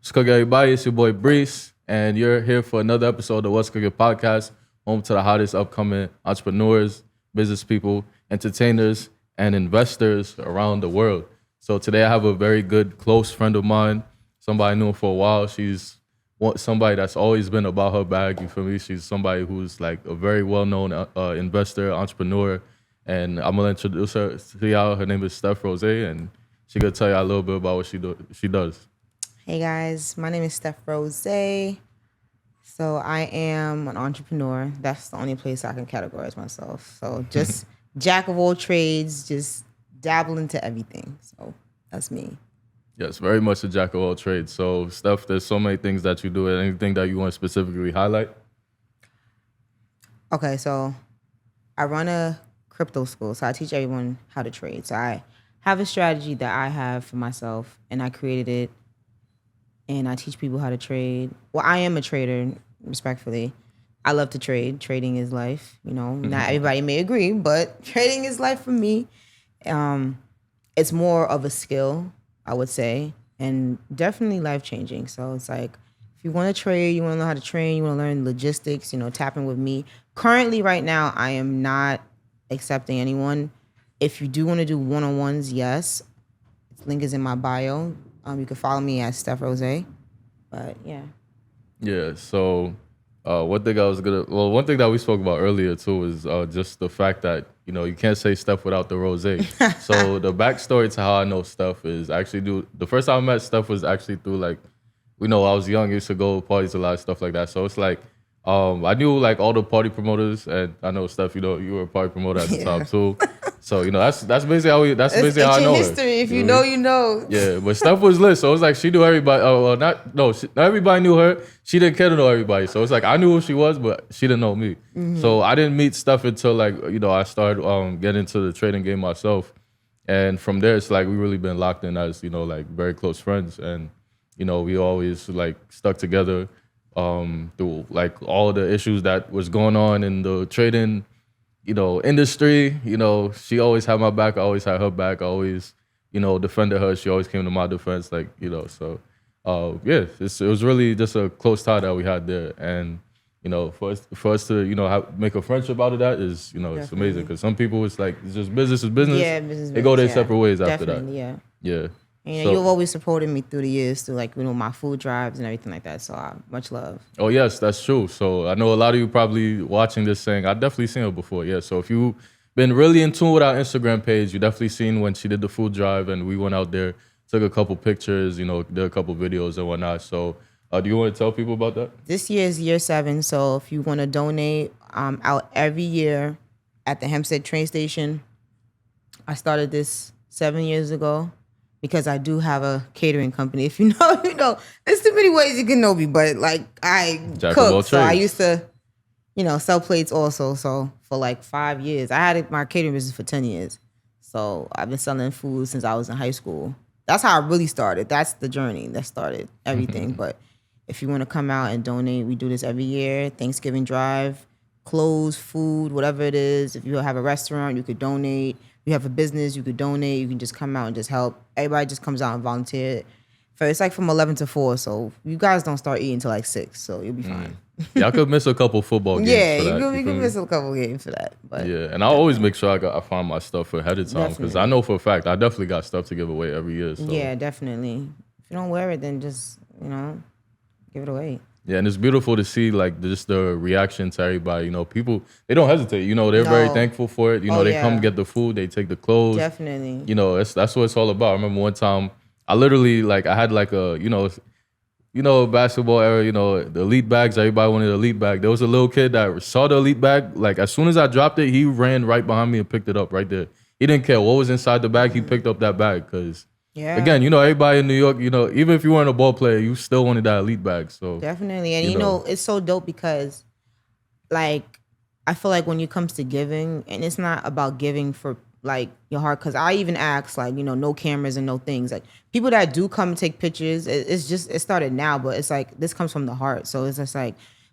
What's cooking, everybody? It's your boy Brees, and you're here for another episode of What's Cooking podcast, home to the hottest upcoming entrepreneurs, business people, entertainers, and investors around the world. So today I have a very good, close friend of mine, somebody I knew for a while. She's somebody that's always been about her bag, you feel me? She's somebody who's like a very well-known investor, entrepreneur, and I'm gonna introduce her to y'all. Her name is Steph Rozay, and she gonna tell y'all a little bit about what she does. Hey guys, my name is Steph Rozay. So I am an entrepreneur. That's the only place I can categorize myself. So just jack of all trades, just dabble into everything. So that's me. Yes, very much a jack of all trades. So Steph, there's so many things that you do. Anything that you want to specifically highlight? Okay, so I run a crypto school. So I teach everyone how to trade. So I have a strategy that I have for myself, and I created it. And I teach people how to trade. Well, I am a trader, respectfully. I love to trade. Trading is life. You know, not everybody may agree, but trading is life for me. It's more of a skill, I would say, and definitely life-changing. So it's like, if you want to trade, you want to know how to train, you want to learn logistics, you know, tap in with me. Currently, right now, I am not accepting anyone. If you do want to do one-on-ones, yes. Link is in my bio. You can follow me at Steph Rozay, but yeah. Yeah. So one thing that we spoke about earlier too is just the fact that you can't say Steph without the rosé. So the backstory to how I know Steph is the first time I met Steph was actually through I was young, I used to go to parties a lot of stuff like that. So it's like I knew like all the party promoters, and I know Steph, you were a party promoter at the time too. So that's basically how how I know history. her. If you know, you know. Yeah, but Steph was lit, so it was like she knew everybody. Not everybody knew her. She didn't care to know everybody, so it's like I knew who she was, but she didn't know me. Mm-hmm. So I didn't meet Steph until I started getting into the trading game myself, and from there it's like we really been locked in as very close friends, and we always stuck together. Through all the issues that was going on in the trading, industry. She always had my back. I always had her back. I always, defended her. She always came to my defense. So, it was really just a close tie that we had there. And, for us to, make a friendship out of that is, it's amazing. Because some people, it's just business is business. Yeah, business. They go their separate ways after that. Yeah. And you've always supported me through the years through my food drives and everything like that. So much love. Oh yes, that's true. So I know a lot of you probably watching this saying, I've definitely seen her before. Yeah. So if you've been really in tune with our Instagram page, you definitely seen when she did the food drive and we went out there, took a couple pictures, did a couple videos and whatnot. So do you want to tell people about that? This year is year 7. So if you want to donate, out every year at the Hempstead train station. I started this 7 years ago. Because I do have a catering company. If you know, you know. There's too many ways you can know me, but I cook. So I used to, sell plates also. So for 5 years, I had my catering business for 10 years. So I've been selling food since I was in high school. That's how I really started. That's the journey that started everything. But if you want to come out and donate, we do this every year. Thanksgiving drive, clothes, food, whatever it is. If you have a restaurant, you could donate. You have a business, you could donate, you can just come out and just help. Everybody just comes out and volunteer. It's from 11 to 4, so you guys don't start eating until 6, so you'll be fine. Yeah, I could miss a couple football games. Yeah, you can miss a couple games for that. But yeah, and I always make sure I find my stuff ahead of time because I know for a fact I definitely got stuff to give away every year. So. Yeah, definitely. If you don't wear it, then just, give it away. Yeah, and it's beautiful to see just the reaction to everybody. People, they don't hesitate. They're very thankful for it. They come get the food, they take the clothes. Definitely. That's what it's all about. I remember one time I literally I had a basketball era. The elite bags. Everybody wanted the elite bag. There was a little kid that saw the elite bag. As soon as I dropped it, he ran right behind me and picked it up right there. He didn't care what was inside the bag. He picked up that bag because. Yeah. Again, everybody in New York, even if you weren't a ball player, you still wanted that elite bag. So definitely. And it's so dope because I feel like when it comes to giving, and it's not about giving for your heart, because I even ask no cameras and no things. People that do come and take pictures, it started now, but it's this comes from the heart. So it's just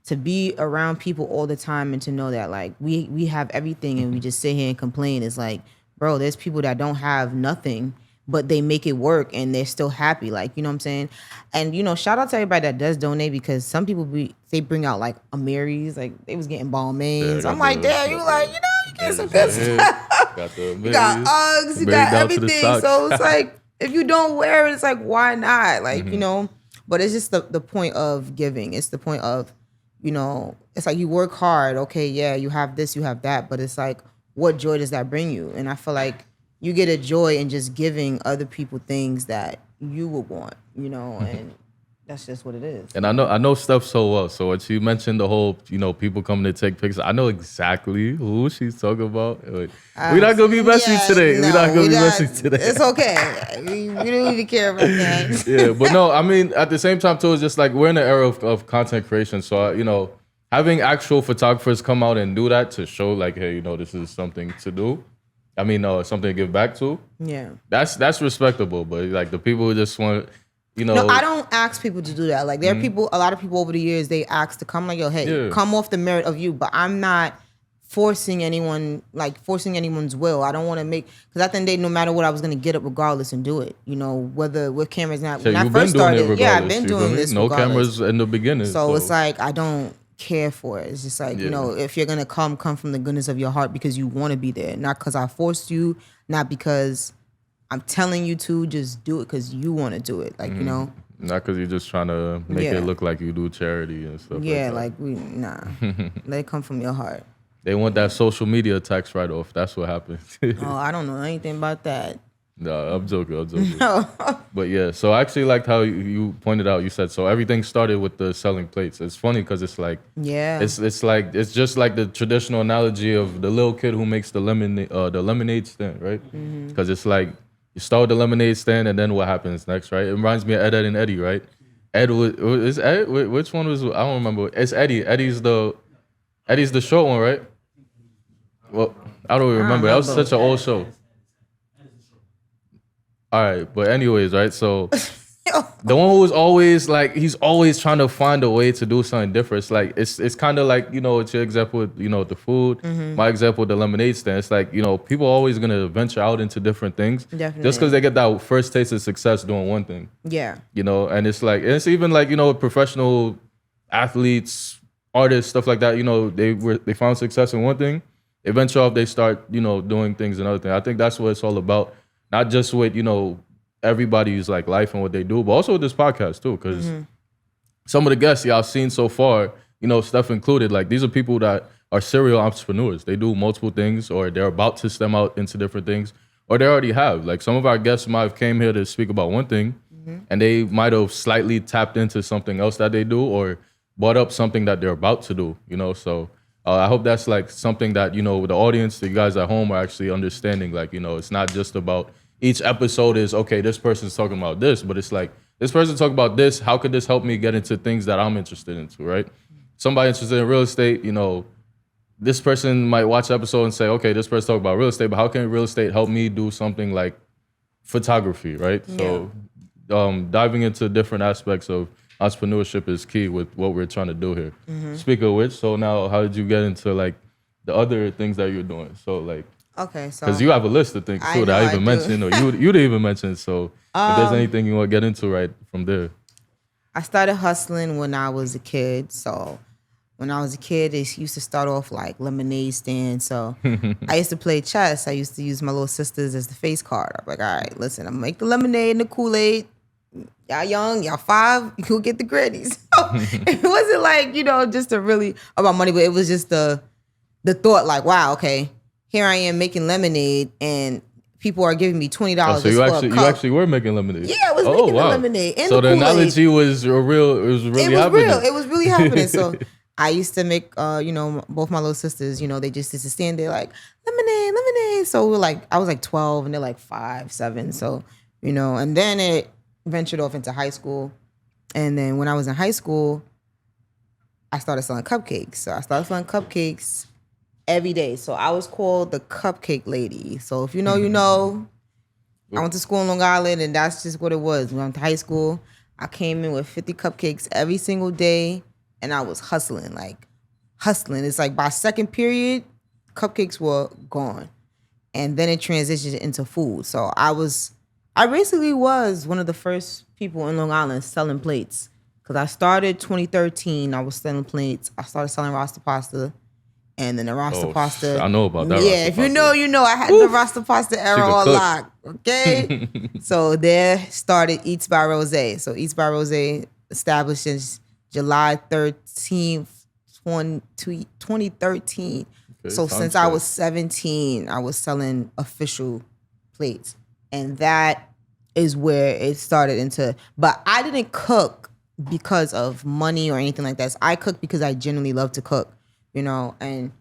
to be around people all the time and to know that we have everything and we just sit here and complain. It's bro, there's people that don't have nothing. but they make it work and they're still happy. Like, you know what I'm saying? And, you know, shout out to everybody that does donate, because some people they bring out like Amaris, like they was getting Balmains. I'm like, damn, you like, you know, you get some good stuff. Got the You got Uggs, you got everything. So it's like, if you don't wear it, it's like, why not? Like, you know, but it's just the point of giving. It's the point of, you know, it's like you work hard. Okay, yeah, you have this, you have that, but it's like, what joy does that bring you? And I feel like you get a joy in just giving other people things that you would want, you know, and that's just what it is. And I know Steph so well. So when she mentioned the whole, you know, people coming to take pictures, I know exactly who she's talking about. We're not gonna be messy today. No, we're not gonna be messy today. It's okay. We don't even care about that. Yeah, but no, I mean, at the same time too, it's just like we're in the era of content creation. So you know, having actual photographers come out and do that to show like, hey, you know, this is something to do. I mean, something to give back to. Yeah, that's respectable. But like the people who just want, you know, no, I don't ask people to do that. Like there are people, a lot of people over the years, they ask to come. Like, yo, hey, come off the merit of you. But I'm not forcing anyone's will. I don't want to make, because at the end of the day, no matter what, I was gonna get up regardless and do it. You know, whether with cameras not. So when I first started, I've been doing this. No cameras in the beginning. So it's like I don't care for it. It's just like, you know, if you're gonna come from the goodness of your heart because you want to be there, not because I forced you, not because I'm telling you to, just do it because you want to do it. Like, you know, not because you're just trying to make it look like you do charity and stuff. Yeah, like let it come from your heart. They want that social media tax write off. That's what happens. Oh, I don't know anything about that. No, I'm joking. No. But yeah, so I actually liked how you pointed out. You said so everything started with the selling plates. It's funny because it's like it's like it's just like the traditional analogy of the little kid who makes the lemonade stand, right? Because it's like you start with the lemonade stand and then what happens next, right? It reminds me of Ed, Edd and Eddy, right? Ed is Ed. Which one was? I don't remember. It's Eddie. Eddie's the short one, right? Well, I don't remember. That was such an old show. All right, but anyways, right? So the one who was always like, he's always trying to find a way to do something different. It's like it's kind of like, you know, it's your example with, you know, the food. My example with the lemonade stand. It's like, you know, people are always gonna venture out into different things. Definitely. Just because they get that first taste of success doing one thing. Yeah. You know, and it's like, it's even like, you know, professional athletes, artists, stuff like that. You know, they found success in one thing. They venture off, they start, you know, doing things another thing. I think that's what it's all about. Not just with, you know, everybody's like life and what they do, but also with this podcast too. Because some of the guests y'all seen so far, you know, Steph included, like these are people that are serial entrepreneurs. They do multiple things, or they're about to stem out into different things, or they already have. Like some of our guests might have came here to speak about one thing, and they might have slightly tapped into something else that they do, or brought up something that they're about to do, you know. So I hope that's like something that, you know, the audience, the guys at home are actually understanding. Like, you know, it's not just about each episode is, okay, this person's talking about this, but it's like, this person talking about this, how could this help me get into things that I'm interested into, right? Somebody interested in real estate, you know, this person might watch the episode and say, okay, this person talking about real estate, but how can real estate help me do something like photography, right? Yeah. So diving into different aspects of entrepreneurship is key with what we're trying to do here. Speaking of which, so now how did you get into like the other things that you're doing? So like, okay, so because you have a list of things too that I even mentioned, or you didn't even mention. So if there's anything you want to get into right from there. I started hustling when I was a kid. So when I was a kid, it used to start off like lemonade stand. So I used to play chess. I used to use my little sisters as the face card. I'm like, all right, listen, I'm gonna make the lemonade and the Kool-Aid. Y'all young, y'all 5, you go get the gritties. So it wasn't like, you know, just really about money, but it was just the thought like, wow, okay, here I am making lemonade and people are giving me $20 so you actually were making lemonade. Yeah, I was making the lemonade. And so the Kool-Aid. Analogy was real. It was really happening. Real. It was really happening. So I used to make, you know, both my little sisters, you know, they just used to stand there like, lemonade. So we're like, I was like 12 and they're like 5, 7. So, you know, and then it ventured off into high school. And then when I was in high school, I started selling cupcakes. So I started selling cupcakes every day. So I was called the cupcake lady. So if you know, you know. I went to school in Long Island and that's just what it was. When I went to high school, I came in with 50 cupcakes every single day and I was hustling. It's like by second period, cupcakes were gone. And then it transitioned into food. So I was I basically was one of the first people in Long Island selling plates. Because I started 2013, I was selling plates. I started selling Rasta pasta. And then the Rasta pasta. I know about that. Yeah, Rasta if you pasta. know, you know. I had the Rasta pasta era on cook. lock. Okay. So there started Eats by Rozay. So Eats by Rozay established since July 13th, 2013. Okay, so since I was 17, I was selling official plates. And that is where it started into. But I didn't cook because of money or anything like that. So I cooked because I genuinely love to cook. You know, and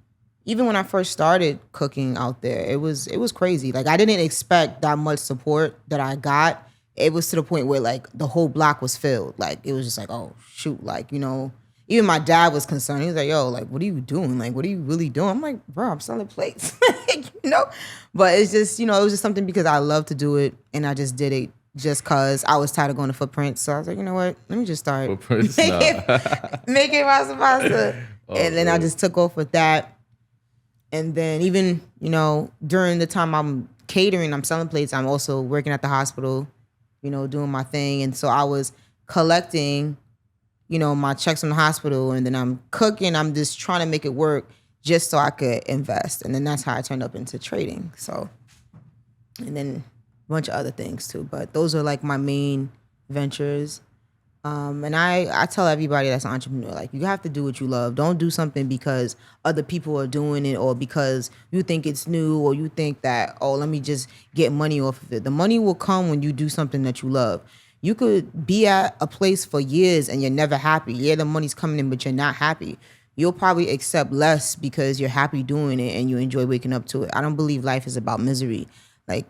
even when I first started cooking out there, it was crazy. Like I didn't expect that much support that I got. It was to the point where like the whole block was filled. Like it was just like, oh shoot, like, you know, even my dad was concerned. He was like, yo, like, what are you doing? Like, what are you really doing? I'm like, bro, I'm selling plates, you know? But it's just, you know, it was just something because I love to do it and I just did it just cause I was tired of going to Footprints. So I was like, you know what? Let me just start making pasta. And then I just took off with that. And then even, you know, during the time I'm catering, I'm selling plates, I'm also working at the hospital, you know, doing my thing. And so I was collecting, you know, my checks from the hospital, and then I'm cooking. I'm just trying to make it work just so I could invest. And then that's how I turned up into trading. So, and then a bunch of other things too. But those are like my main ventures. And I tell everybody that's an entrepreneur, like, you have to do what you love. Don't do something because other people are doing it or because you think it's new or you think that, oh, let me just get money off of it. The money will come when you do something that you love. You could be at a place for years and you're never happy. Yeah, the money's coming in, but you're not happy. You'll probably accept less because you're happy doing it and you enjoy waking up to it. I don't believe life is about misery. I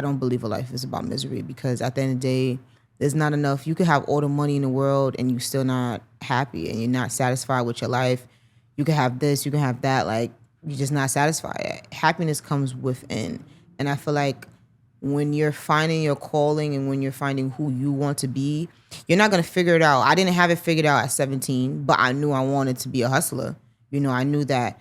don't believe a life is about misery because at the end of the day, there's not enough. You could have all the money in the world and you're still not happy and you're not satisfied with your life. You can have this, you can have that. Like, you're just not satisfied. Happiness comes within. And I feel like when you're finding your calling and when you're finding who you want to be, you're not going to figure it out. I didn't have it figured out at 17, but I knew I wanted to be a hustler. You know, I knew that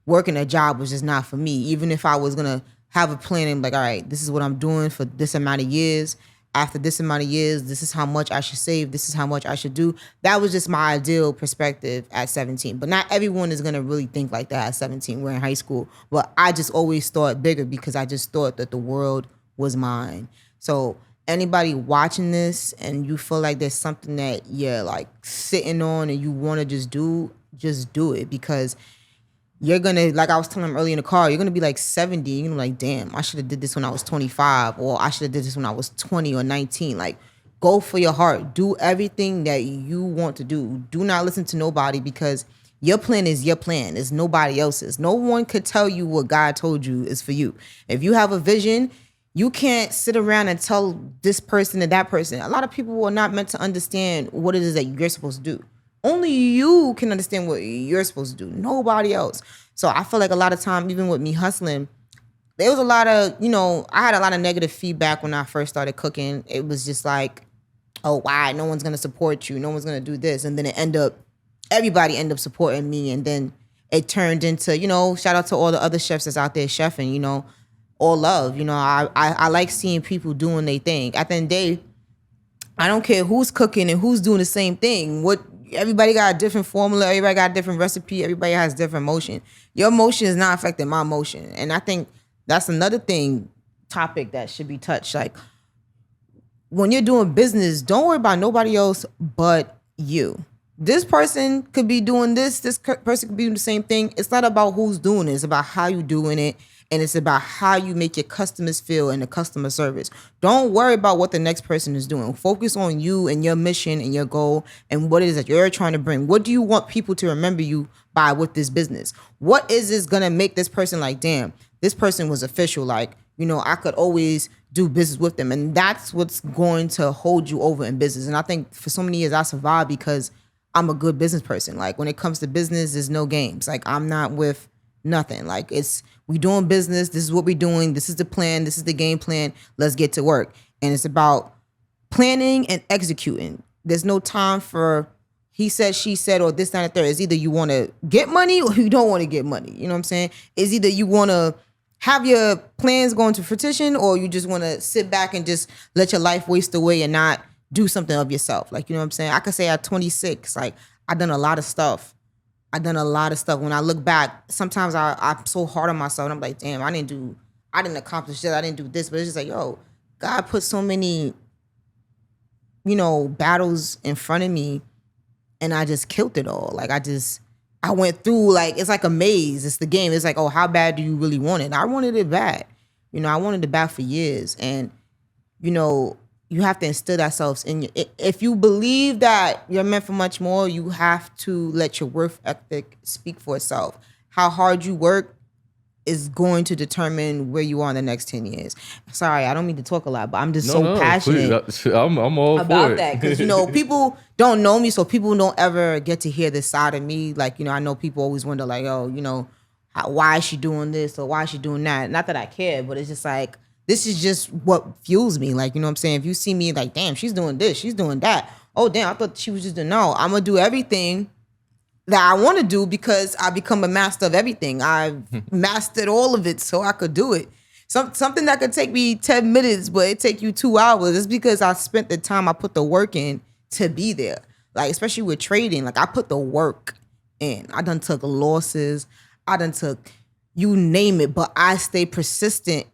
working a job was just not for me. Even if I was going to have a plan and be like, all right, this is what I'm doing for this amount of years. After this amount of years, this is how much I should save. This is how much I should do. That was just my ideal perspective at 17. But not everyone is going to really think like that at 17. We're in high school. But I just always thought bigger because I just thought that the world was mine. So anybody watching this and you feel like there's something that you're like sitting on and you want to just do it because you're going to, like I was telling him earlier in the car, you're going to be like 70. You're going to be like, damn, I should have did this when I was 25 or I should have did this when I was 20 or 19. Like, go for your heart. Do everything that you want to do. Do not listen to nobody because your plan is your plan. It's nobody else's. No one could tell you what God told you is for you. If you have a vision, you can't sit around and tell this person and that person. A lot of people are not meant to understand what it is that you're supposed to do. Only you can understand what you're supposed to do. Nobody else. So I feel like a lot of time, even with me hustling, there was a lot of, you know, I had a lot of negative feedback when I first started cooking. It was just like, oh, why? No one's going to support you. No one's going to do this. And then everybody ended up supporting me. And then it turned into, you know, shout out to all the other chefs that's out there chefing, you know, all love. You know, I like seeing people doing their thing. At the end of the day, I don't care who's cooking and who's doing the same thing. Everybody got a different formula. Everybody got a different recipe. Everybody has different motion. Your motion is not affecting my motion. And I think that's another topic that should be touched. Like, when you're doing business, don't worry about nobody else but you. This person could be doing this. This person could be doing the same thing. It's not about who's doing it. It's about how you're doing it. And it's about how you make your customers feel and the customer service. Don't worry about what the next person is doing. Focus on you and your mission and your goal and what it is that you're trying to bring. What do you want people to remember you by with this business? What is this going to make this person like, damn, this person was official. Like, you know, I could always do business with them. And that's what's going to hold you over in business. And I think for so many years I survived because I'm a good business person. Like, when it comes to business, there's no games. Like, I'm not with nothing. Like, we doing business. This is what we're doing. This is the plan. This is the game plan. Let's get to work. And it's about planning and executing. There's no time for he said, she said, or this, that, and the third. It's either you want to get money or you don't want to get money. You know what I'm saying? It's either you want to have your plans go into fruition, or you just want to sit back and just let your life waste away and not do something of yourself? Like, you know what I'm saying? I could say at 26, like, I've done a lot of stuff. When I look back, sometimes I'm so hard on myself and I'm like, damn, I didn't accomplish this, I didn't do this. But it's just like, yo, God put so many, battles in front of me, and I just killed it all. Like, I went through, like, it's like a maze. It's the game. It's like, oh, how bad do you really want it? And I wanted it bad. I wanted it bad for years. And, you have to instill ourselves in you. If you believe that you're meant for much more, you have to let your work ethic speak for itself. How hard you work is going to determine where you are in the next 10 years. Sorry, I don't mean to talk a lot, but I'm just passionate please. I'm all about for it. that. Because, people don't know me, so people don't ever get to hear this side of me. Like, I know people always wonder, like, oh, why is she doing this or why is she doing that? Not that I care, but it's just like, this is just what fuels me. Like, you know what I'm saying? If you see me like, damn, she's doing this, she's doing that. Oh, damn, I thought she was just doing, no, I'm going to do everything that I want to do because I become a master of everything. I've mastered all of it so I could do it. Something that could take me 10 minutes, but it take you 2 hours. It's because I spent the time, I put the work in to be there. Like, especially with trading, like, I put the work in. I done took losses. I done took, you name it, but I stay persistent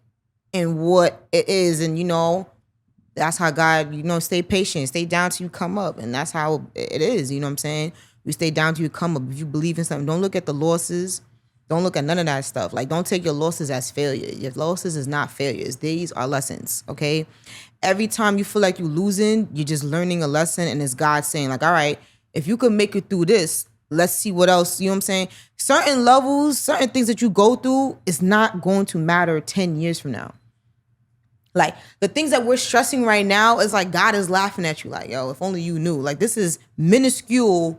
in what it is. And, that's how God, stay patient, stay down till you come up. And that's how it is, you know what I'm saying? You stay down till you come up. If you believe in something, don't look at the losses. Don't look at none of that stuff. Like, don't take your losses as failure. Your losses is not failures. These are lessons, okay? Every time you feel like you're losing, you're just learning a lesson, and it's God saying, like, all right, if you can make it through this, let's see what else, you know what I'm saying? Certain levels, certain things that you go through is not going to matter 10 years from now. Like, the things that we're stressing right now is like God is laughing at you like, yo, if only you knew. Like, this is minuscule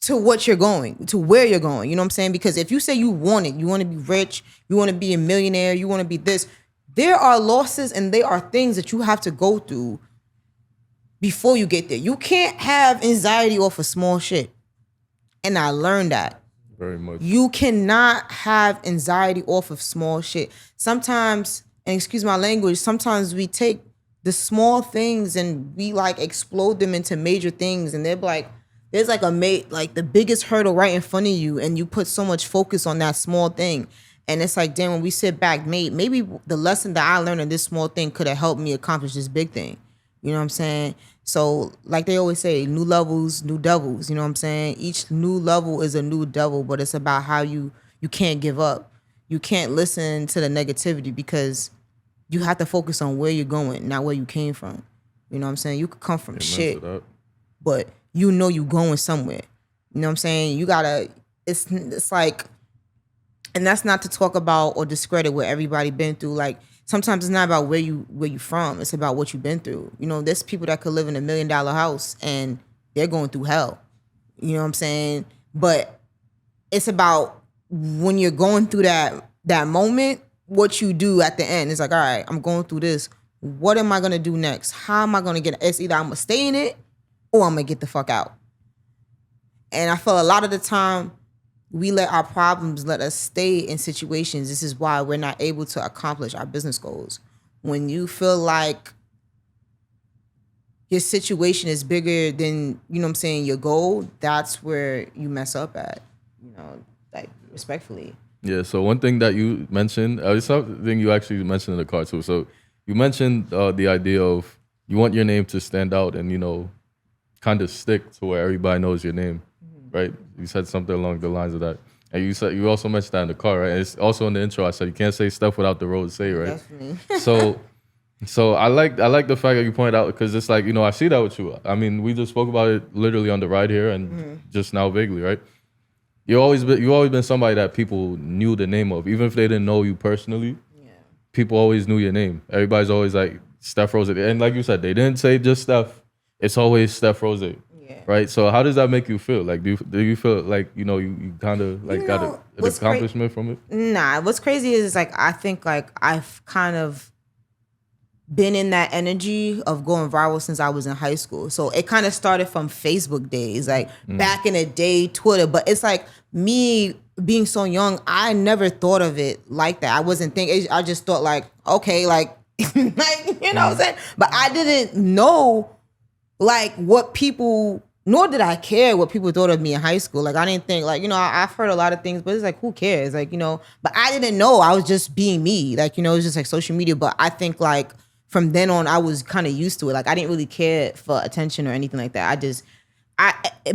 to what you're going, to where you're going. You know what I'm saying? Because if you say you want it, you want to be rich, you want to be a millionaire, you want to be this, there are losses and there are things that you have to go through before you get there. You can't have anxiety off of small shit. And I learned that. Very much. You cannot have anxiety off of small shit. Sometimes, and excuse my language, sometimes we take the small things and we like explode them into major things, and they're like, there's like like the biggest hurdle right in front of you, and you put so much focus on that small thing. And it's like, damn, when we sit back, maybe the lesson that I learned in this small thing could have helped me accomplish this big thing. You know what I'm saying? So like they always say, new levels, new devils. You know what I'm saying? Each new level is a new devil, but it's about how you can't give up. You can't listen to the negativity, because you have to focus on where you're going, not where you came from. You know what I'm saying? You could come from shit, but you know you going somewhere. You know what I'm saying? You gotta, it's like, and that's not to talk about or discredit what everybody been through. Like, sometimes it's not about where you from. It's about what you've been through. You know, there's people that could live in $1 million house and they're going through hell. You know what I'm saying? But it's about when you're going through that moment, what you do at the end. It's like, all right, I'm going through this. What am I gonna do next? How am I gonna get it? It's either I'm gonna stay in it or I'm gonna get the fuck out. And I feel a lot of the time we let our problems let us stay in situations. This is why we're not able to accomplish our business goals. When you feel like your situation is bigger than, you know what I'm saying, your goal, that's where you mess up at, you know, like, respectfully. Yeah, so one thing that you mentioned, it's something you actually mentioned in the car too. So you mentioned the idea of you want your name to stand out and, you know, kind of stick to where everybody knows your name, right? You said something along the lines of that. And you also mentioned that in the car, right? And it's also in the intro, I said you can't say stuff without the road to say, right? Definitely. So I like the fact that you pointed out, because it's like, you know, I see that with you. I mean, we just spoke about it literally on the ride here and just now vaguely, right? You've always been somebody that people knew the name of, even if they didn't know you personally. Yeah. People always knew your name. Everybody's always like Steph Rozay, and like you said, they didn't say just Steph. It's always Steph Rozay, right? So how does that make you feel? Like, do you feel like, you know, you kind of like got an accomplishment from it? Nah, what's crazy is like I think like I've kind of been in that energy of going viral since I was in high school. So it kind of started from Facebook days, like back in the day, Twitter. But it's like me being so young, I never thought of it like that. I wasn't thinking. I just thought like, okay, like, like you know what I'm saying. But I didn't know like what people. Nor did I care what people thought of me in high school. Like I didn't think like, I've heard a lot of things, but it's like, who cares? Like, but I didn't know. I was just being me. Like, it was just like social media. But I think like from then on, I was kind of used to it. Like I didn't really care for attention or anything like that.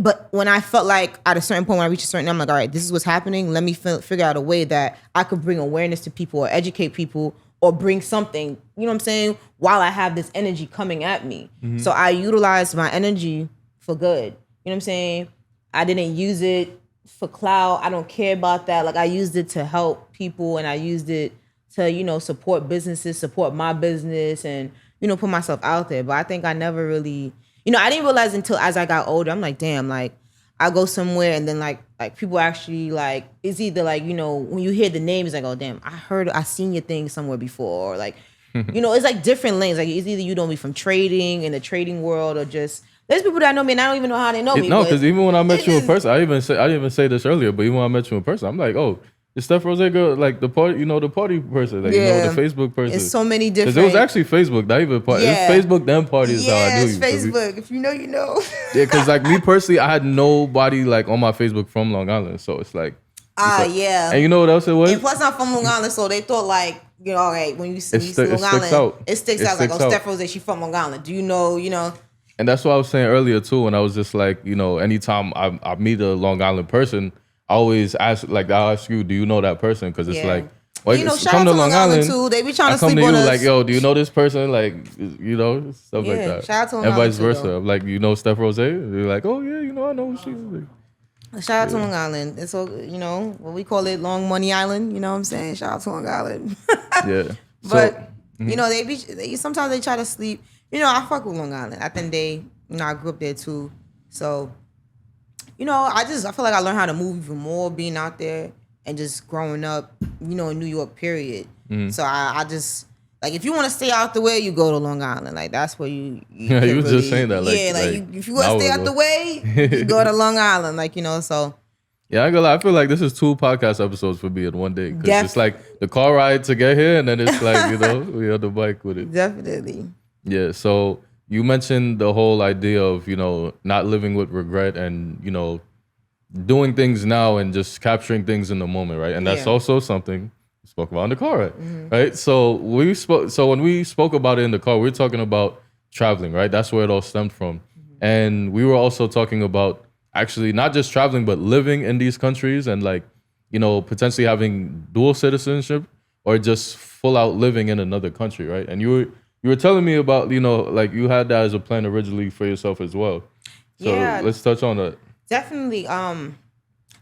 But when I felt like at a certain point, when I reached a certain, I'm like, all right, this is what's happening. Let me figure out a way that I could bring awareness to people or educate people or bring something, you know what I'm saying? While I have this energy coming at me. Mm-hmm. So I utilized my energy for good. You know what I'm saying? I didn't use it for clout. I don't care about that. Like I used it to help people and I used it to, support businesses, support my business and, put myself out there. But I think I never really, I didn't realize until as I got older, I'm like, damn, like I go somewhere and then like people actually like, it's either like, when you hear the name, it's like, oh damn, I seen your thing somewhere before. Or like, it's like different lanes. Like it's either you don't be from trading in the trading world or just, there's people that know me and I don't even know how they know me. No, because even when I met you in person, I didn't even say this earlier, but even when I met you in person, I'm like, oh, it's Steph Rozay girl, like the party, the party person, like the Facebook person. It's so many different. Because it was actually Facebook, not even party. Yeah. It was Facebook, then parties. Yeah, how I knew it's you. Facebook. If you know, you know. Yeah, because like me personally, I had nobody like on my Facebook from Long Island, so it's like. Yeah. And you know what else it was? And plus, I'm from Long Island, so they thought like, all right, when you see Long Island, it sticks out like, oh, Steph Rozay, she from Long Island. Do you know? And that's what I was saying earlier too, when I was just like, anytime I meet a Long Island person, I always ask, like, I'll ask you, do you know that person? Because it's like, well, shout out to Long Island too. They be trying to sleep on us. Like, yo, do you know this person? Like, stuff like that. Shout out to Long and Island vice versa. I'm like, Steph Rozay? They're like, oh yeah, I know who she is. Shout out to Long Island. It's so what we call it, Long Money Island. You know what I'm saying? Shout out to Long Island. Yeah. But sometimes they try to sleep. I fuck with Long Island. I think I grew up there too. So, I feel like I learned how to move even more being out there and just growing up, in New York, period. Mm-hmm. So I just, like, if you want to stay out the way, you go to Long Island. Like, that's where you yeah, you was just saying that. Like, if you want to stay out the way, you go to Long Island. Like, so. Yeah, I ain't gonna lie. I feel like this is 2 podcast episodes for me in one day. Because it's like the car ride to get here, and then it's like, we on the bike with it. Definitely. Yeah, so you mentioned the whole idea of, not living with regret and, doing things now and just capturing things in the moment, right? And that's also something we spoke about in the car ride, right? So when we spoke about it in the car, we were talking about traveling, right? That's where it all stemmed from. And we were also talking about actually not just traveling, but living in these countries and like, potentially having dual citizenship or just full out living in another country, right? And you were telling me about, like you had that as a plan originally for yourself as well. So let's touch on that. Definitely.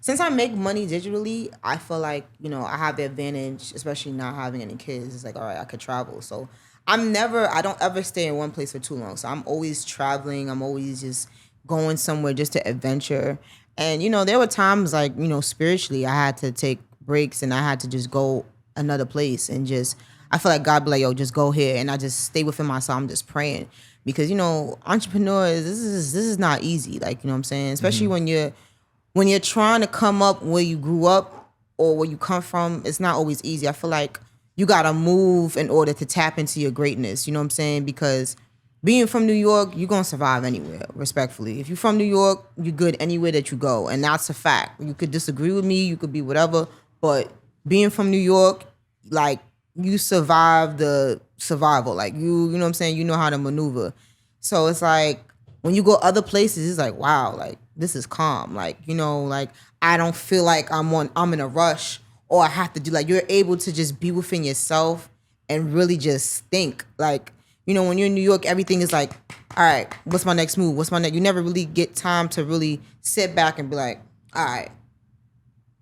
Since I make money digitally, I feel like, I have the advantage, especially not having any kids. It's like, all right, I could travel. So I don't ever stay in one place for too long. So I'm always traveling. I'm always just going somewhere just to adventure. And, there were times like, spiritually, I had to take breaks and I had to just go another place and just, I feel like God be like, yo, just go here. And I just stay within myself. I'm just praying because, entrepreneurs, this is not easy. Like, you know what I'm saying? Especially when you're trying to come up where you grew up or where you come from, it's not always easy. I feel like you got to move in order to tap into your greatness. You know what I'm saying? Because being from New York, you're going to survive anywhere, respectfully. If you're from New York, you're good anywhere that you go. And that's a fact. You could disagree with me. You could be whatever. But being from New York, like, you survive the survival. Like, you know what I'm saying? You know how to maneuver. So it's like, when you go other places, it's like, wow, like, this is calm. Like, like, I don't feel like I'm in a rush or I have to do, like, you're able to just be within yourself and really just think. Like, when you're in New York, everything is like, all right, what's my next move? You never really get time to really sit back and be like, all right.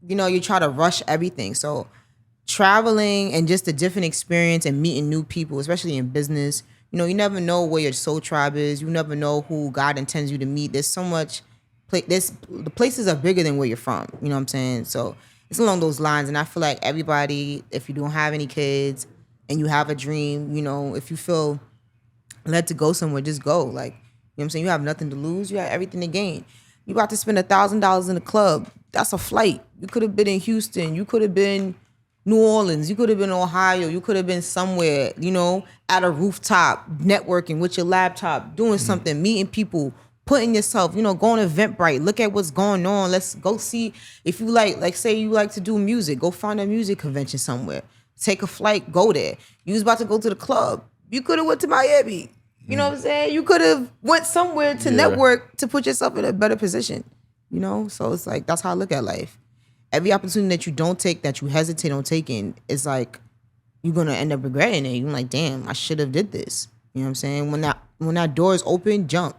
You try to rush everything. So traveling and just a different experience and meeting new people, especially in business, you never know where your soul tribe is. You never know who God intends you to meet. There's so much, the places are bigger than where you're from. You know what I'm saying? So it's along those lines. And I feel like everybody, if you don't have any kids and you have a dream, if you feel led to go somewhere, just go. Like, you know what I'm saying? You have nothing to lose. You have everything to gain. You about to spend $1,000 in a club. that's a flight. You could have been in Houston. You could have been New Orleans. You could have been Ohio. You could have been somewhere, you know, at a rooftop, networking with your laptop, doing something, meeting people, putting yourself, you know, going to Eventbrite. Look at what's going on. Let's go see. If you like say you like to do music, go find a music convention somewhere. Take a flight, go there. You was about to go to the club. You could have went to Miami. You know what I'm saying? You could have went somewhere to network to put yourself in a better position. You know? So it's like, that's how I look at life. Every opportunity that you don't take, that you hesitate on taking, it's like, you're going to end up regretting it. You're like, damn, I should have did this. You know what I'm saying? When that door is open, jump.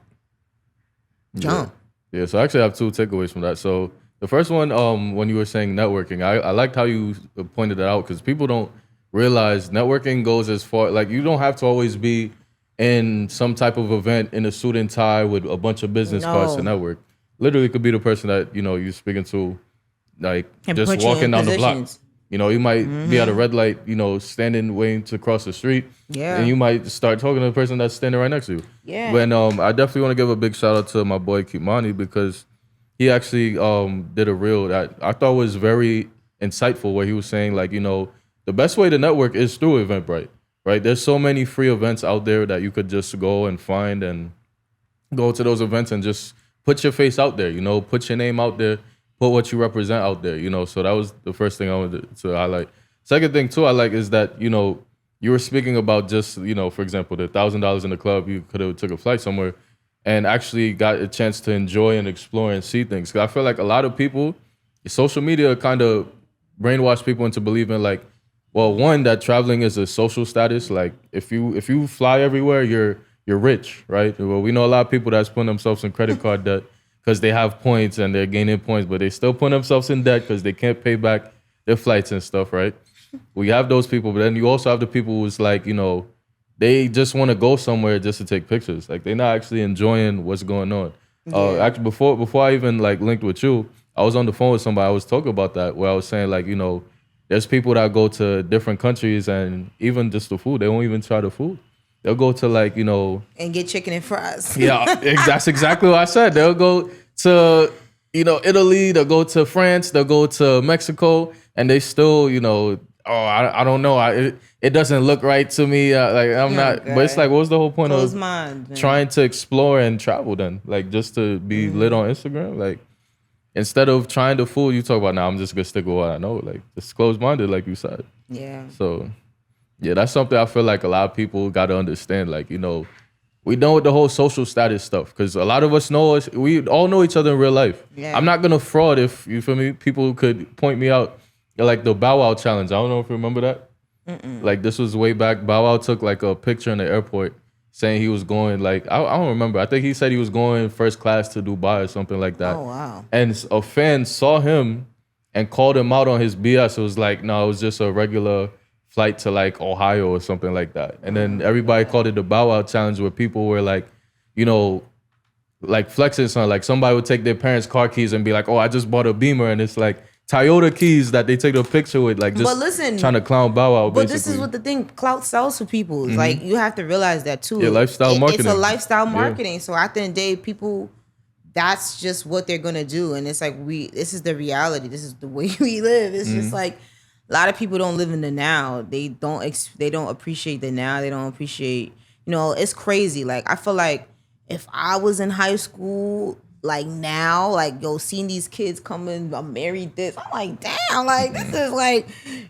Yeah, so I actually have two takeaways from that. So the first one, when you were saying networking, I liked how you pointed it out, because people don't realize networking goes as far, like, you don't have to always be in some type of event in a suit and tie with a bunch of business cards to network. Literally could be the person that, you know, you're speaking to, like, and just walking down the block. You know, you might be at a red light, you know, standing waiting to cross the street. Yeah. And you might start talking to the person that's standing right next to you. Yeah. But I definitely want to give a big shout out to my boy Kimani, because he actually did a reel that I thought was very insightful, where he was saying, like, you know, the best way to network is through Eventbrite, right? There's so many free events out there that you could just go and find and go to those events and just put your face out there, you know, put your name out there, put what you represent out there, you know. So that was the first thing I wanted to highlight. Second thing too I like is that, you know, you were speaking about just, you know, for example, the $1,000 in the club, you could have took a flight somewhere and actually got a chance to enjoy and explore and see things. 'Cause I feel like a lot of people, social media kind of brainwash people into believing, like, well, one, that traveling is a social status. Like, if you fly everywhere, you're rich, right? Well, we know a lot of people that's putting themselves in credit card debt because they have points and they're gaining points, but they still put themselves in debt because they can't pay back their flights and stuff, right? We have those people, but then you also have the people who's like, you know, they just want to go somewhere just to take pictures. Like, they're not actually enjoying what's going on. Actually, before I even like linked with you, I was on the phone with somebody. I was talking about that, where I was saying, like, you know, there's people that go to different countries and even just the food, they won't even try the food. They'll go to, like, you know, and get chicken and fries. Yeah, that's exactly what I said. They'll go to, you know, Italy, they'll go to France, they'll go to Mexico, and they still, you know, I don't know. It doesn't look right to me. Like, I'm not. Okay. But it's like, what was the whole point of trying to explore and travel then? Like, just to be lit on Instagram? Like, instead of trying to fool, you talk about, I'm just going to stick with what I know. Like, just closed-minded, like you said. Yeah. So, yeah, that's something I feel like a lot of people got to understand. Like, you know, we done with the whole social status stuff, because a lot of us know us. We all know each other in real life. Yeah. I'm not going to fraud, if you feel me. People could point me out. Like the Bow Wow challenge. I don't know if you remember that. Like, this was way back. Bow Wow took like a picture in the airport saying he was going, like, I don't remember. I think he said he was going first class to Dubai or something like that. Oh, wow. And a fan saw him and called him out on his BS. It was like, no, it was just a regular flight to like Ohio or something like that. And then everybody called it the Bow Wow challenge, where people were like, you know, like flexing something. Like, somebody would take their parents' car keys and be like, oh, I just bought a Beamer. And it's like Toyota keys that they take a picture with, like, just trying to clown Bow Wow, basically. But this is what the thing, clout sells for people. Like, you have to realize that too. Yeah, lifestyle marketing. It's a lifestyle marketing. Yeah. So at the end of the day, people, that's just what they're gonna do. And it's like, this is the reality. This is the way we live. It's just like, a lot of people don't live in the now. They don't appreciate the now. They don't appreciate, you know, it's crazy. Like, I feel like if I was in high school, like now, like, yo, seeing these kids coming, I'm married this, I'm like, damn, like, this is like,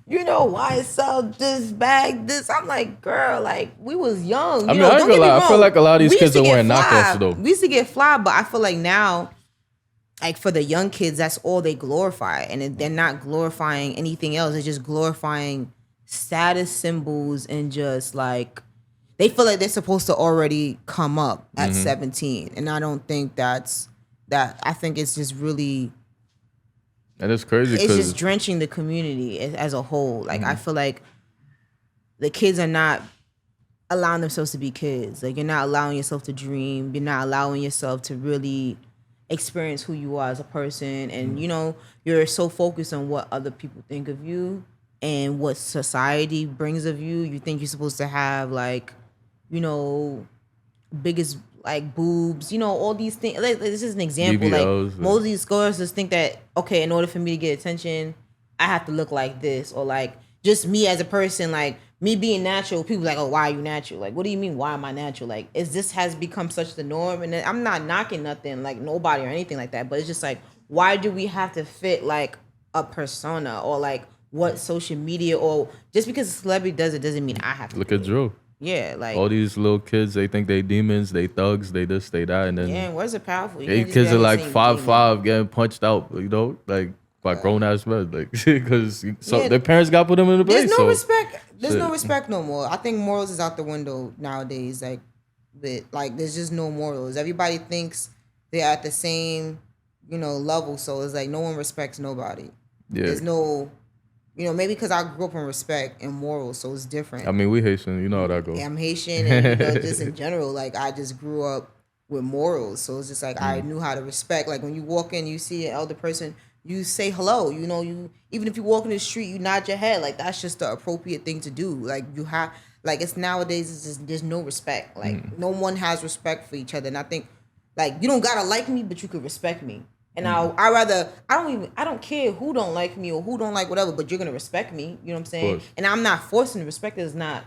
you know, YSL, this bag, this. I'm like, girl, like, we was young. I mean, I ain't gonna lie. I feel like a lot of these kids are wearing knockoffs, though. We used to get fly, but I feel like now, like, for the young kids, that's all they glorify. And they're not glorifying anything else. They're just glorifying status symbols and just, like, they feel like they're supposed to already come up at 17. And I don't think that's... I think it's just really, and it's crazy. It's just drenching the community as a whole. Like, I feel like the kids are not allowing themselves to be kids. Like, you're not allowing yourself to dream. You're not allowing yourself to really experience who you are as a person. And, you know, you're so focused on what other people think of you and what society brings of you. You think you're supposed to have, like, you know, biggest like boobs, you know, all these things. Like, this is an example. BBLs, like most of these girls just think that, okay, in order for me to get attention, I have to look like this, or like just me as a person, like me being natural. People like, oh, why are you natural? Like, what do you mean? Why am I natural? Like, this has become such the norm, and I'm not knocking nothing, like nobody or anything like that, but it's just like, why do we have to fit like a persona, or like what social media, or just because a celebrity does it doesn't mean I have to. Look at Drew. Yeah, like all these little kids, they think they demons, they thugs, they this, they that, and then yeah, words are powerful. kids are like 5'5", getting punched out, you know, like by grown ass men, like because their parents got put them in the place. There's no respect. There's no respect no more. I think morals is out the window nowadays. Like there's just no morals. Everybody thinks they're at the same, you know, level. So it's like no one respects nobody. Yeah. There's no. You know, maybe because I grew up in respect and morals, so it's different. I mean, we Haitian, you know how that goes. Yeah, I'm Haitian, and you know, just in general, like I just grew up with morals, so it's just like I knew how to respect. Like when you walk in, you see an elder person, you say hello. You know, you even if you walk in the street, you nod your head. Like that's just the appropriate thing to do. Like you have, like it's nowadays, it's just there's no respect. Like no one has respect for each other, and I think like you don't gotta like me, but you could respect me. And I don't care who don't like me or who don't like whatever, but you're going to respect me. You know what I'm saying? And I'm not forcing the respect. Is not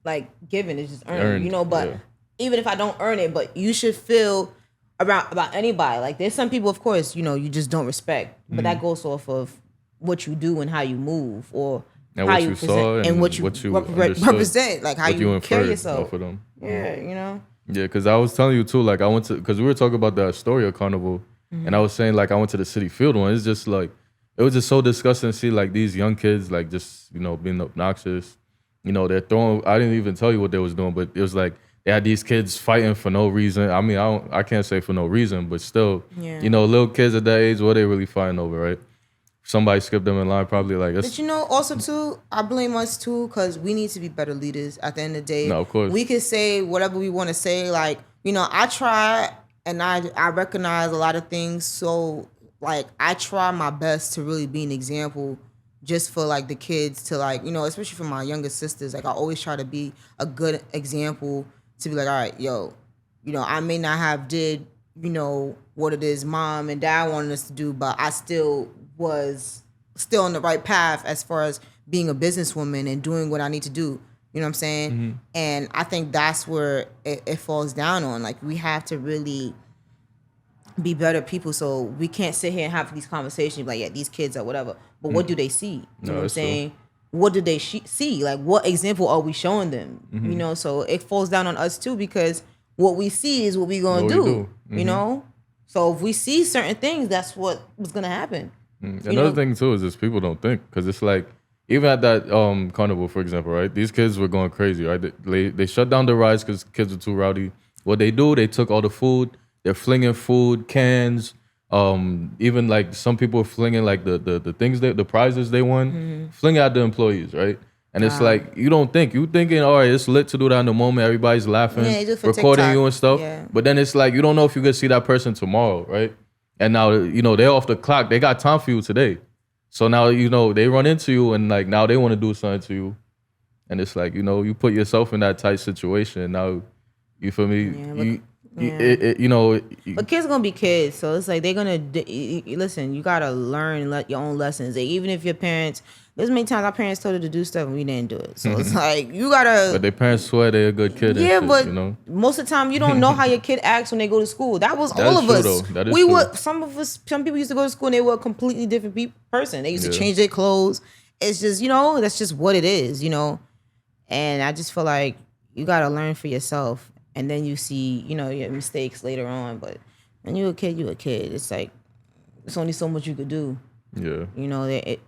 like given. It's just earned, you know, but even if I don't earn it, but you should feel about anybody. Like there's some people, of course, you know, you just don't respect, but that goes off of what you do and how you move, or and how what you present and what you represent, like how you carry yourself. Off of them. Yeah, you know? Yeah, because I was telling you too, like I went to, because we were talking about the Astoria Carnival, and I was saying like I went to the City Field one. It's just like, it was just so disgusting to see like these young kids like just, you know, being obnoxious. You know, they're throwing, I didn't even tell you what they was doing, but it was like they had these kids fighting for no reason. I mean, I can't say for no reason, but still, you know, little kids at that age, what they really fighting over, right? Somebody skipped them in line, probably like. But you know, also too, I blame us too, because we need to be better leaders. At the end of the day, no, of course, we can say whatever we want to say. Like, you know, I try and I recognize a lot of things. So like, I try my best to really be an example, just for like the kids to like, you know, especially for my younger sisters. Like I always try to be a good example to be like, all right, yo, you know, I may not have did, you know, what it is mom and dad wanted us to do, but I still was still on the right path as far as being a businesswoman and doing what I need to do. You know what I'm saying? Mm-hmm. And I think that's where it falls down on. Like, we have to really be better people. So we can't sit here and have these conversations like, yeah, these kids or whatever. But what do they see? You know what I'm saying? True. What do they see? Like, what example are we showing them? Mm-hmm. You know, so it falls down on us too, because what we see is what we're going to do. Mm-hmm. You know? So if we see certain things, that's what's going to happen. Another thing too is just people don't think, because it's like, even at that carnival, for example, right? These kids were going crazy, right? They shut down the rides because kids were too rowdy. What they do, they took all the food. They're flinging food, cans. Even like some people are flinging like the things, the prizes they won, fling at the employees, right? And it's like, you don't think. You thinking, all right, it's lit to do that in the moment. Everybody's laughing, recording TikTok. You and stuff. Yeah. But then it's like, you don't know if you could see that person tomorrow, right? And now, you know, they're off the clock. They got time for you today. So now, you know, they run into you and like now they want to do something to you. And it's like, you know, you put yourself in that tight situation. Now, you feel me? You know. But kids are going to be kids. So it's like they're going to, listen, you got to learn your own lessons. Like, even if your parents, there's many times our parents told us to do stuff and we didn't do it. So it's like, you got to. But their parents swear they're a good kid. Yeah, and shit, but you know? Most of the time you don't know how your kid acts when they go to school. That was all of us. That is true. Some people used to go to school and they were a completely different person. They used to change their clothes. It's just, you know, that's just what it is, you know? And I just feel like you got to learn for yourself. And then you see, you know, your mistakes later on. But when you're a kid, you're a kid. It's like, there's only so much you could do. Yeah. You know,